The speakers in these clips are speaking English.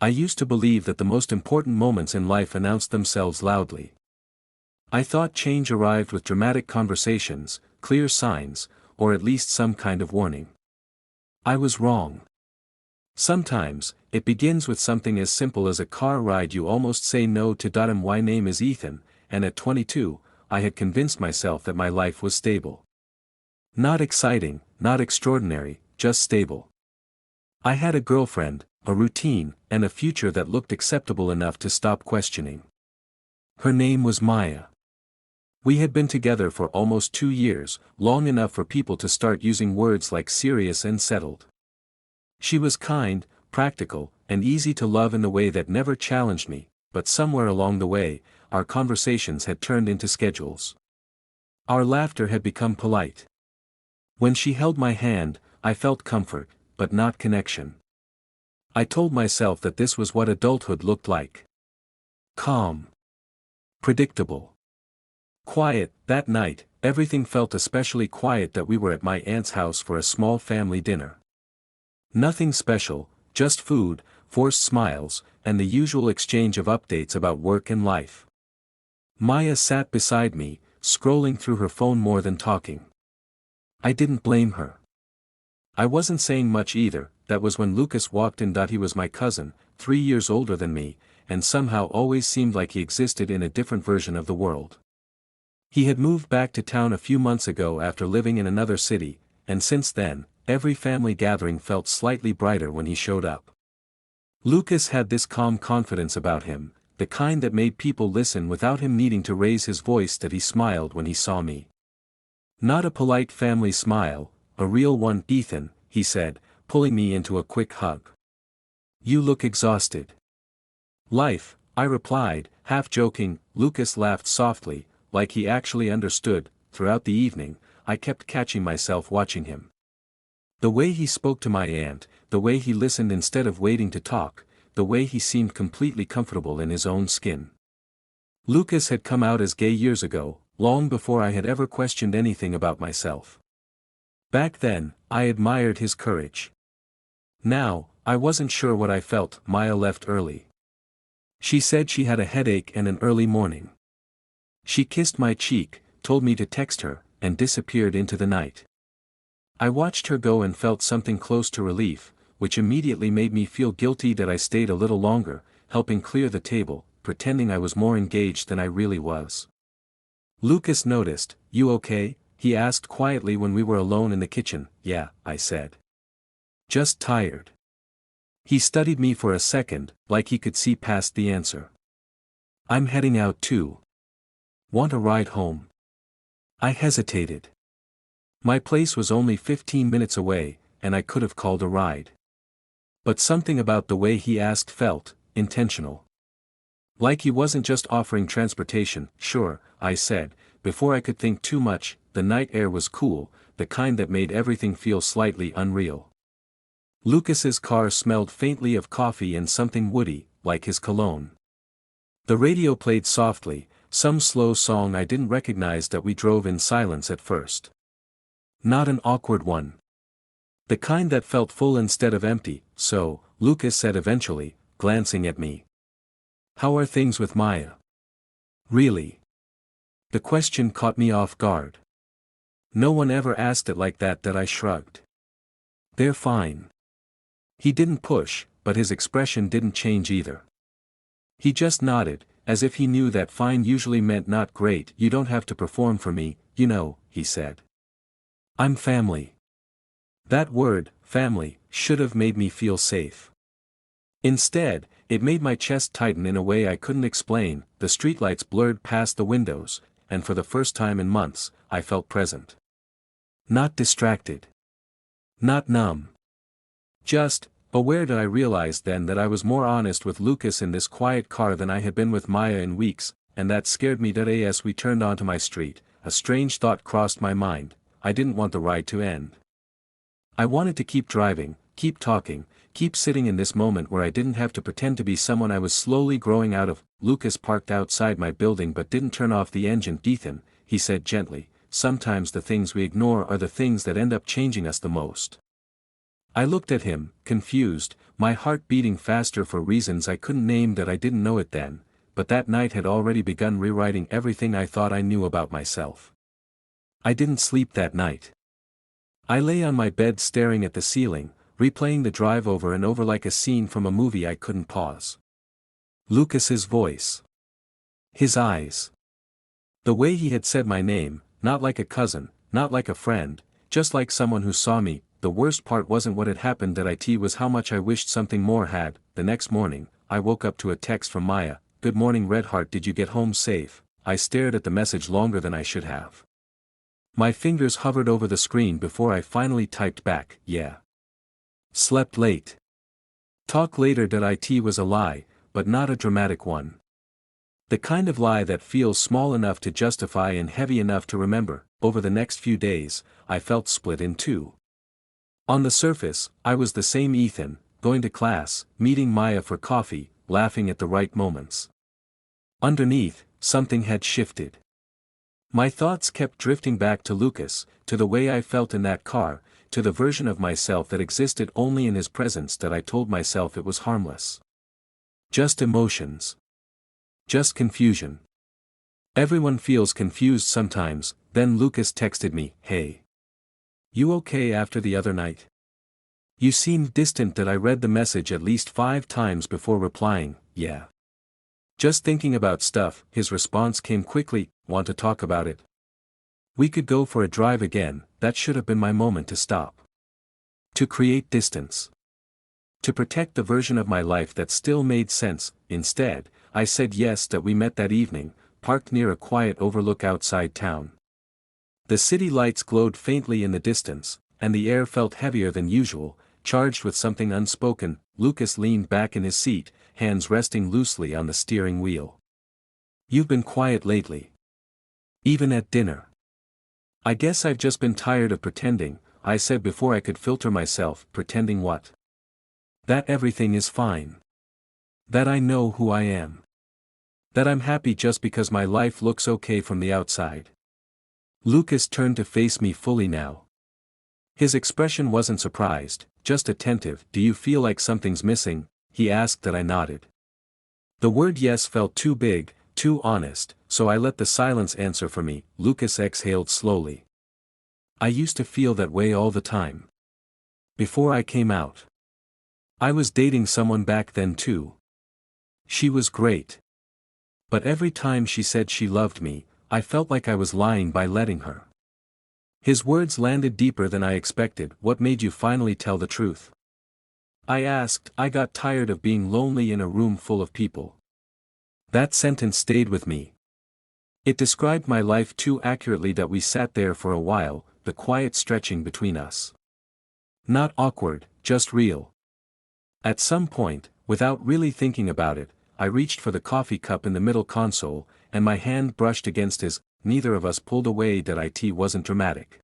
I used to believe that the most important moments in life announced themselves loudly. I thought change arrived with dramatic conversations, clear signs, or at least some kind of warning. I was wrong. Sometimes, it begins with something as simple as a car ride you almost say no to. My name is Ethan, and at 22, I had convinced myself that my life was stable. Not exciting, not extraordinary, just stable. I had a girlfriend, a routine, and a future that looked acceptable enough to stop questioning. Her name was Maya. We had been together for almost 2 years, long enough for people to start using words like serious and settled. She was kind, practical, and easy to love in a way that never challenged me, but somewhere along the way, our conversations had turned into schedules. Our laughter had become polite. When she held my hand, I felt comfort, but not connection. I told myself that this was what adulthood looked like. Calm. Predictable. Quiet. That night, everything felt especially quiet that we were at my aunt's house for a small family dinner. Nothing special, just food, forced smiles, and the usual exchange of updates about work and life. Maya sat beside me, scrolling through her phone more than talking. I didn't blame her. I wasn't saying much either. That was when Lucas walked in. He was my cousin, 3 years older than me, and somehow always seemed like he existed in a different version of the world. He had moved back to town a few months ago after living in another city, and since then, every family gathering felt slightly brighter when he showed up. Lucas had this calm confidence about him, the kind that made people listen without him needing to raise his voice. That he smiled when he saw me. Not a polite family smile, a real one. Ethan, he said, pulling me into a quick hug. You look exhausted. Life, I replied, half joking. Lucas laughed softly, like he actually understood. Throughout the evening, I kept catching myself watching him. The way he spoke to my aunt, the way he listened instead of waiting to talk, the way he seemed completely comfortable in his own skin. Lucas had come out as gay years ago, long before I had ever questioned anything about myself. Back then, I admired his courage. Now, I wasn't sure what I felt. Maya left early. She said she had a headache and an early morning. She kissed my cheek, told me to text her, and disappeared into the night. I watched her go and felt something close to relief, which immediately made me feel guilty that I stayed a little longer, helping clear the table, pretending I was more engaged than I really was. Lucas noticed. You okay? He asked quietly when we were alone in the kitchen. Yeah, I said. Just tired. He studied me for a second, like he could see past the answer. I'm heading out too. Want a ride home? I hesitated. My place was only 15 minutes away, and I could have called a ride. But something about the way he asked felt intentional. Like he wasn't just offering transportation. Sure, I said, before I could think too much. The night air was cool, the kind that made everything feel slightly unreal. Lucas's car smelled faintly of coffee and something woody, like his cologne. The radio played softly, some slow song I didn't recognize. That we drove in silence at first. Not an awkward one. The kind that felt full instead of empty. So, Lucas said eventually, glancing at me. How are things with Maya? Really? The question caught me off guard. No one ever asked it like that. I shrugged. They're fine. He didn't push, but his expression didn't change either. He just nodded, as if he knew that fine usually meant not great. You don't have to perform for me, you know, he said. I'm family. That word, family, should have made me feel safe. Instead, it made my chest tighten in a way I couldn't explain. The streetlights blurred past the windows, and for the first time in months, I felt present. Not distracted. Not numb. Just aware. I realized then that I was more honest with Lucas in this quiet car than I had been with Maya in weeks, and that scared me. As we turned onto my street, a strange thought crossed my mind. I didn't want the ride to end. I wanted to keep driving, keep talking, keep sitting in this moment where I didn't have to pretend to be someone I was slowly growing out of. Lucas parked outside my building but didn't turn off the engine. Ethan, he said gently, sometimes the things we ignore are the things that end up changing us the most. I looked at him, confused, my heart beating faster for reasons I couldn't name that I didn't know it then, but that night had already begun rewriting everything I thought I knew about myself. I didn't sleep that night. I lay on my bed staring at the ceiling, replaying the drive over and over like a scene from a movie I couldn't pause. Lucas's voice. His eyes. The way he had said my name, not like a cousin, not like a friend, just like someone who saw me. The worst part wasn't what had happened, that it was how much I wished something more had. The next morning, I woke up to a text from Maya. "Good morning Redheart, did you get home safe?" I stared at the message longer than I should have. My fingers hovered over the screen before I finally typed back, "Yeah. Slept late. Talk later." It was a lie, but not a dramatic one. The kind of lie that feels small enough to justify and heavy enough to remember. Over the next few days, I felt split in two. On the surface, I was the same Ethan, going to class, meeting Maya for coffee, laughing at the right moments. Underneath, something had shifted. My thoughts kept drifting back to Lucas, to the way I felt in that car, to the version of myself that existed only in his presence that I told myself it was harmless. Just emotions. Just confusion. Everyone feels confused sometimes. Then Lucas texted me, "Hey. You okay after the other night? You seemed distant." I read the message at least 5 times before replying, "Yeah. Just thinking about stuff." His response came quickly, "Want to talk about it? We could go for a drive again." That should have been my moment to stop. To create distance. To protect the version of my life that still made sense. Instead, I said yes. We met that evening, parked near a quiet overlook outside town. The city lights glowed faintly in the distance, and the air felt heavier than usual, charged with something unspoken. Lucas leaned back in his seat, hands resting loosely on the steering wheel. "You've been quiet lately. Even at dinner." "I guess I've just been tired of pretending," I said before I could filter myself. "Pretending what?" "That everything is fine. That I know who I am. That I'm happy just because my life looks okay from the outside." Lucas turned to face me fully now. His expression wasn't surprised, just attentive. "Do you feel like something's missing?" he asked. I nodded. The word yes felt too big, too honest, so I let the silence answer for me. Lucas exhaled slowly. "I used to feel that way all the time. Before I came out. I was dating someone back then too. She was great. But every time she said she loved me, I felt like I was lying by letting her." His words landed deeper than I expected. "What made you finally tell the truth?" I asked. "I got tired of being lonely in a room full of people." That sentence stayed with me. It described my life too accurately. We sat there for a while, the quiet stretching between us. Not awkward, just real. At some point, without really thinking about it, I reached for the coffee cup in the middle console, and my hand brushed against his. Neither of us pulled away. It wasn't dramatic.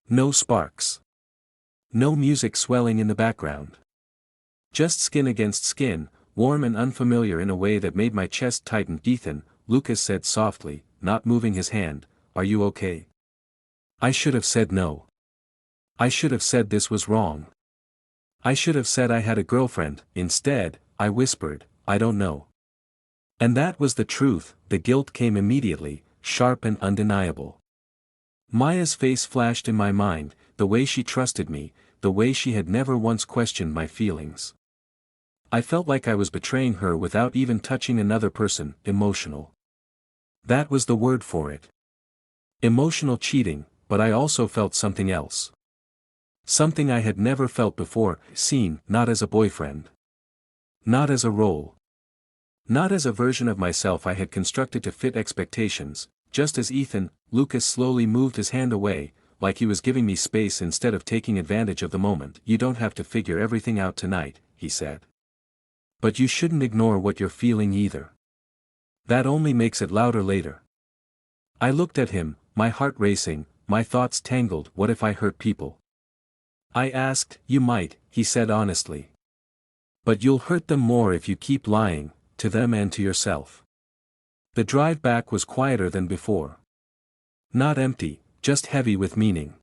No sparks. No music swelling in the background. Just skin against skin, warm and unfamiliar in a way that made my chest tighten. "Ethan," Lucas said softly, not moving his hand, "are you okay?" I should have said no. I should have said this was wrong. I should have said I had a girlfriend. Instead, I whispered, "I don't know." And that was the truth. The guilt came immediately, sharp and undeniable. Maya's face flashed in my mind, the way she trusted me, the way she had never once questioned my feelings. I felt like I was betraying her without even touching another person. Emotional. That was the word for it. Emotional cheating. But I also felt something else. Something I had never felt before. Seen, not as a boyfriend. Not as a role. Not as a version of myself I had constructed to fit expectations, just as Ethan. Lucas slowly moved his hand away, like he was giving me space instead of taking advantage of the moment. "You don't have to figure everything out tonight," he said. "But you shouldn't ignore what you're feeling either. That only makes it louder later." I looked at him, my heart racing, my thoughts tangled. "What if I hurt people?" I asked. "You might," he said honestly. "But you'll hurt them more if you keep lying, to them and to yourself." The drive back was quieter than before. Not empty, just heavy with meaning.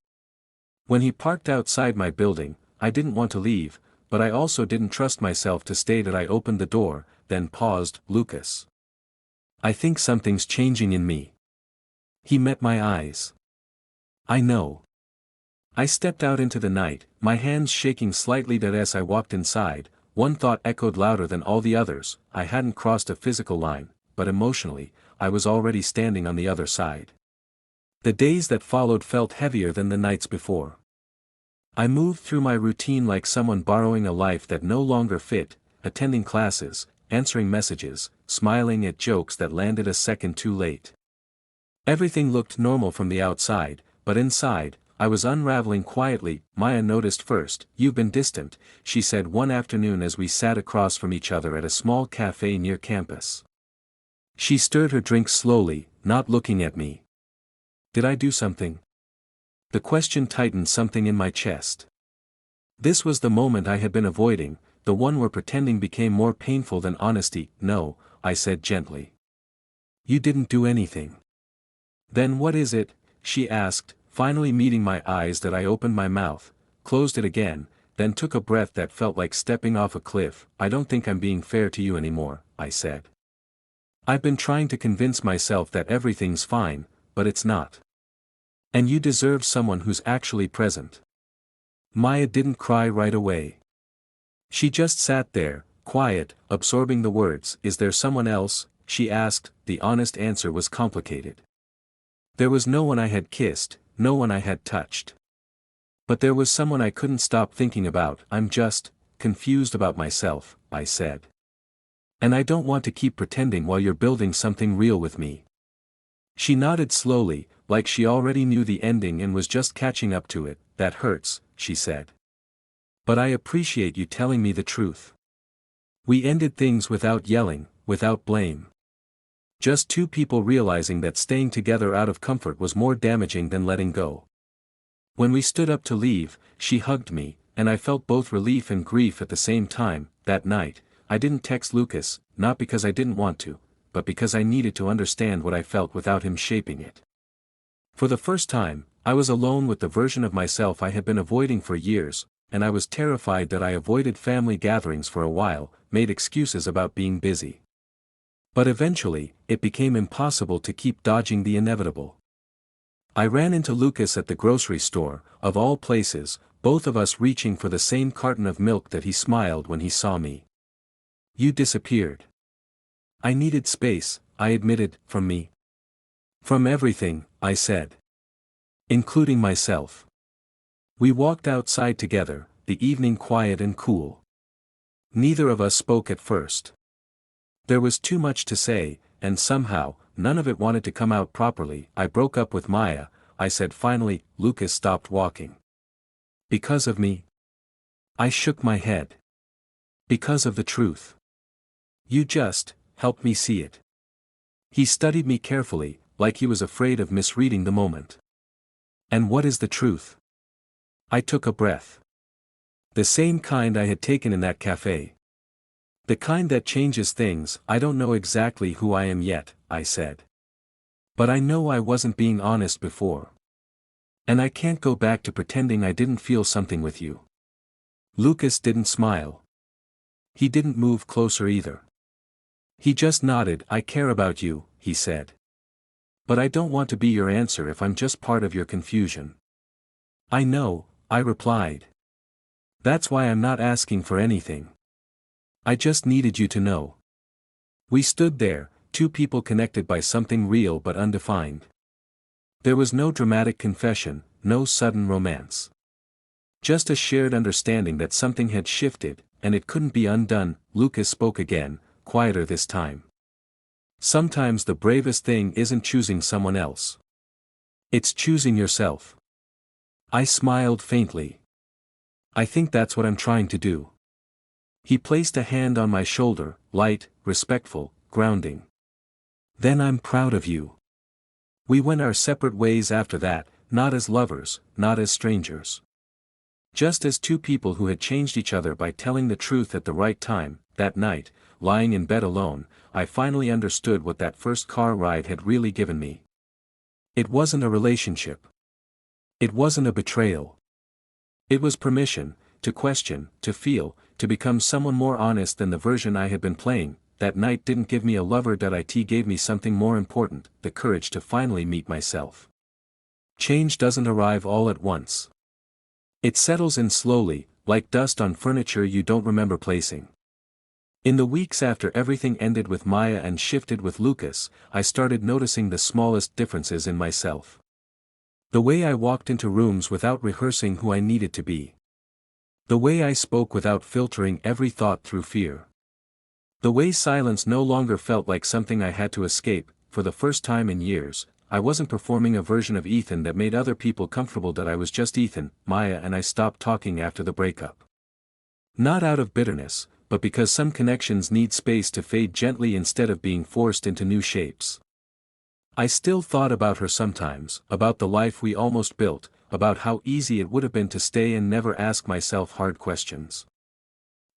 When he parked outside my building, I didn't want to leave, but I also didn't trust myself to stay. That I opened the door, then paused. Lucas. I think something's changing in me. He met my eyes. I know. I stepped out into the night, my hands shaking slightly. That as I walked inside, one thought echoed louder than all the others. I hadn't crossed a physical line, but emotionally, I was already standing on the other side. The days that followed felt heavier than the nights before. I moved through my routine like someone borrowing a life that no longer fit, attending classes, answering messages, smiling at jokes that landed a second too late. Everything looked normal from the outside, but inside, I was unraveling quietly. Maya noticed first. You've been distant, she said one afternoon as we sat across from each other at a small cafe near campus. She stirred her drink slowly, not looking at me. Did I do something? The question tightened something in my chest. This was the moment I had been avoiding, the one where pretending became more painful than honesty. No, I said gently. You didn't do anything. Then what is it? She asked, finally meeting my eyes. That I opened my mouth, closed it again, then took a breath that felt like stepping off a cliff. I don't think I'm being fair to you anymore, I said. I've been trying to convince myself that everything's fine, but it's not. And you deserve someone who's actually present. Maya didn't cry right away. She just sat there, quiet, absorbing the words. Is there someone else? She asked. The honest answer was complicated. There was no one I had kissed, no one I had touched. But there was someone I couldn't stop thinking about. I'm just confused about myself, I said. And I don't want to keep pretending while you're building something real with me. She nodded slowly, like she already knew the ending and was just catching up to it. That hurts, she said. But I appreciate you telling me the truth. We ended things without yelling, without blame. Just two people realizing that staying together out of comfort was more damaging than letting go. When we stood up to leave, she hugged me, and I felt both relief and grief at the same time. That night, I didn't text Lucas, not because I didn't want to, but because I needed to understand what I felt without him shaping it. For the first time, I was alone with the version of myself I had been avoiding for years, and I was terrified. That I avoided family gatherings for a while, made excuses about being busy. But eventually, it became impossible to keep dodging the inevitable. I ran into Lucas at the grocery store, of all places, both of us reaching for the same carton of milk. That he smiled when he saw me. You disappeared. I needed space, I admitted. From me. From everything, I said. Including myself. We walked outside together, the evening quiet and cool. Neither of us spoke at first. There was too much to say, and somehow, none of it wanted to come out properly. I broke up with Maya, I said finally. Lucas stopped walking. Because of me? I shook my head. Because of the truth. You just helped me see it. He studied me carefully, like he was afraid of misreading the moment. And what is the truth? I took a breath. The same kind I had taken in that cafe. The kind that changes things. I don't know exactly who I am yet, I said. But I know I wasn't being honest before. And I can't go back to pretending I didn't feel something with you. Lucas didn't smile. He didn't move closer either. He just nodded. I care about you, he said. But I don't want to be your answer if I'm just part of your confusion. I know, I replied. That's why I'm not asking for anything. I just needed you to know. We stood there, two people connected by something real but undefined. There was no dramatic confession, no sudden romance. Just a shared understanding that something had shifted, and it couldn't be undone. Lucas spoke again, quieter this time. Sometimes the bravest thing isn't choosing someone else. It's choosing yourself. I smiled faintly. I think that's what I'm trying to do. He placed a hand on my shoulder, light, respectful, grounding. Then I'm proud of you. We went our separate ways after that, not as lovers, not as strangers. Just as two people who had changed each other by telling the truth at the right time. That night, lying in bed alone, I finally understood what that first car ride had really given me. It wasn't a relationship. It wasn't a betrayal. It was permission, to question, to feel, to become someone more honest than the version I had been playing. That night didn't give me a lover. It gave me something more important, the courage to finally meet myself. Change doesn't arrive all at once. It settles in slowly, like dust on furniture you don't remember placing. In the weeks after everything ended with Maya and shifted with Lucas, I started noticing the smallest differences in myself. The way I walked into rooms without rehearsing who I needed to be. The way I spoke without filtering every thought through fear. The way silence no longer felt like something I had to escape. For the first time in years, I wasn't performing a version of Ethan that made other people comfortable. That I was just Ethan. Maya and I stopped talking after the breakup. Not out of bitterness, but because some connections need space to fade gently instead of being forced into new shapes. I still thought about her sometimes, about the life we almost built, about how easy it would have been to stay and never ask myself hard questions.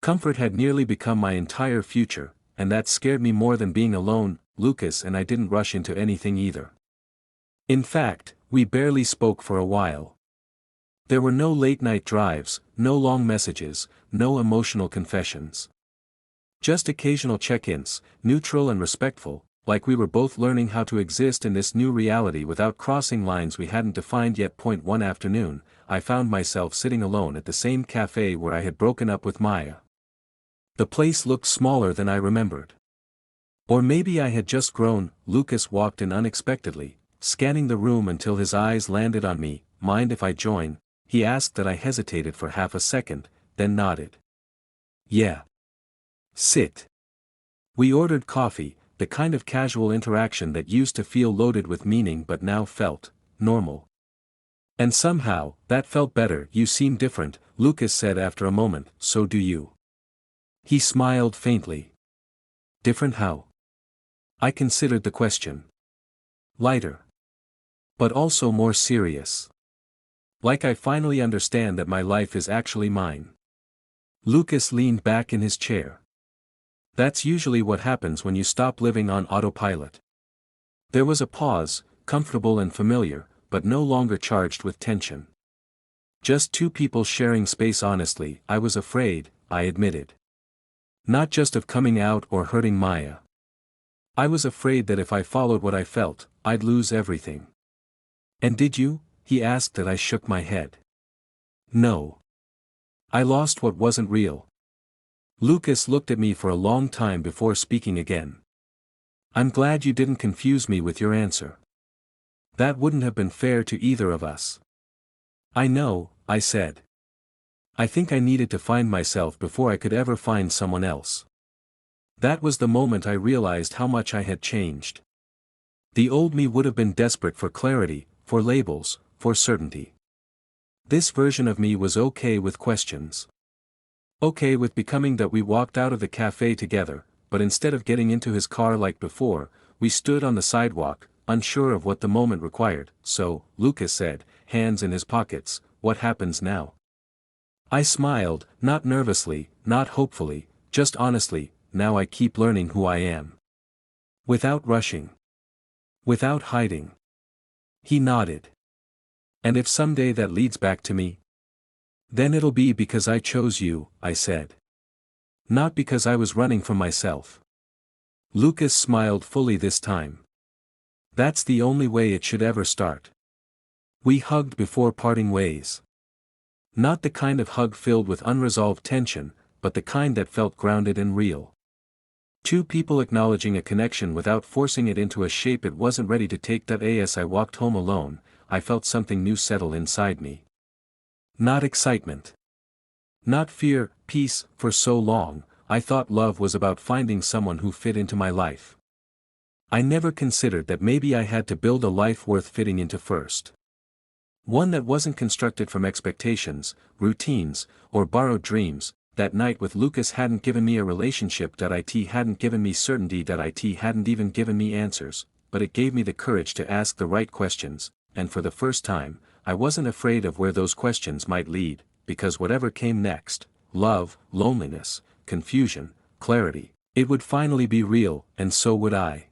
Comfort had nearly become my entire future, and that scared me more than being alone. Lucas and I didn't rush into anything either. In fact, we barely spoke for a while. There were no late-night drives, no long messages, no emotional confessions. Just occasional check-ins, neutral and respectful, like we were both learning how to exist in this new reality without crossing lines we hadn't defined yet. One afternoon, I found myself sitting alone at the same cafe where I had broken up with Maya. The place looked smaller than I remembered. Or maybe I had just grown. Lucas walked in unexpectedly, scanning the room until his eyes landed on me. Mind if I join? He asked. That I hesitated for half a second, then nodded. Yeah. Sit. We ordered coffee, the kind of casual interaction that used to feel loaded with meaning but now felt normal. And somehow, that felt better. You seem different, Lucas said after a moment. So do you. He smiled faintly. Different how? I considered the question. Lighter. But also more serious. Like I finally understand that my life is actually mine. Lucas leaned back in his chair. That's usually what happens when you stop living on autopilot. There was a pause, comfortable and familiar, but no longer charged with tension. Just two people sharing space. Honestly, I was afraid, I admitted. Not just of coming out or hurting Maya. I was afraid that if I followed what I felt, I'd lose everything. And did you? He asked. That I shook my head. No. I lost what wasn't real. Lucas looked at me for a long time before speaking again. I'm glad you didn't confuse me with your answer. That wouldn't have been fair to either of us. I know, I said. I think I needed to find myself before I could ever find someone else. That was the moment I realized how much I had changed. The old me would have been desperate for clarity, for labels, for certainty. This version of me was okay with questions. Okay with becoming. That we walked out of the cafe together, but instead of getting into his car like before, we stood on the sidewalk, unsure of what the moment required. So, Lucas said, hands in his pockets, what happens now? I smiled, not nervously, not hopefully, just honestly. Now I keep learning who I am. Without rushing. Without hiding. He nodded. And if someday that leads back to me? Then it'll be because I chose you, I said. Not because I was running from myself. Lucas smiled fully this time. That's the only way it should ever start. We hugged before parting ways. Not the kind of hug filled with unresolved tension, but the kind that felt grounded and real. Two people acknowledging a connection without forcing it into a shape it wasn't ready to take. As I walked home alone, I felt something new settle inside me. Not excitement. Not fear, peace. For so long, I thought love was about finding someone who fit into my life. I never considered that maybe I had to build a life worth fitting into first. One that wasn't constructed from expectations, routines, or borrowed dreams. That night with Lucas hadn't given me a relationship. It hadn't given me certainty. It hadn't even given me answers, but it gave me the courage to ask the right questions, and for the first time, I wasn't afraid of where those questions might lead, because whatever came next, love, loneliness, confusion, clarity, it would finally be real, and so would I.